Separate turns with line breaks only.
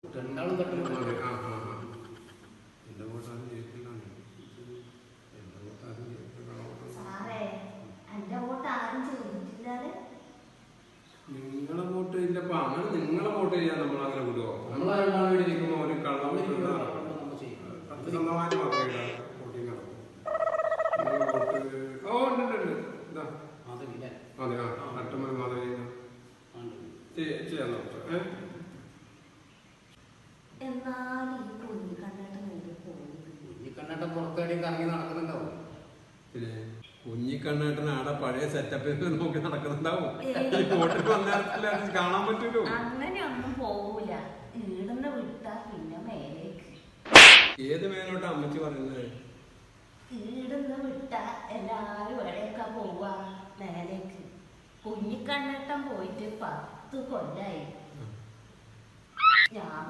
രണ്ടാളും തട്ടുമ്പോൾ
എന്റെ വോട്ടാരും ജയിക്കില്ലാണ്. എന്റെ വോട്ടാരും നിങ്ങളെ വോട്ട് ഇല്ലപ്പോ അങ്ങനെ നിങ്ങളെ വോട്ട് ചെയ്യാൻ നമ്മൾ അങ്ങനെ വിടുവോ? നമ്മളെ ഇരിക്കുമ്പോ ഒരു കള്ളം സത്യസന്ധമായിട്ട് മാത്രമേ വോട്ടിങ് നടക്കൂ. ഓ ഉണ്ട് ഇതാ അതെ അട്ടമ്മ മാധവി ചെയ്യാൻ നോക്കാം.
കുഞ്ഞിക്കണ്ണേട്ടൻ പുറത്തേടിയും കറങ്ങി നടക്കുന്നുണ്ടാവും.
പിന്നെ കുഞ്ഞിക്കണ്ണേട്ടൻ ആടെ പഴയ സെറ്റപ്പിൽ നോക്കി നടക്കുന്നുണ്ടാവും. വോട്ടിൽ വന്നേരത്തില്ല കാണാൻ പറ്റൂലോ.
അങ്ങനെയൊന്നും പോവൂല. ഈടുന്ന് വിട്ടാ പിന്നെ മേലേക്ക്.
ഏത് മേലോട്ട് അമ്മച്ചി പറയുന്നത്?
ഈടുന്ന് വിട്ടാ എല്ലാരും എവിടെയൊക്കെ പോവാ മേലേക്ക്. കുഞ്ഞിക്കണ്ണേട്ടൻ പോയിട്ട് 10 കൊല്ലായി. ഞാൻ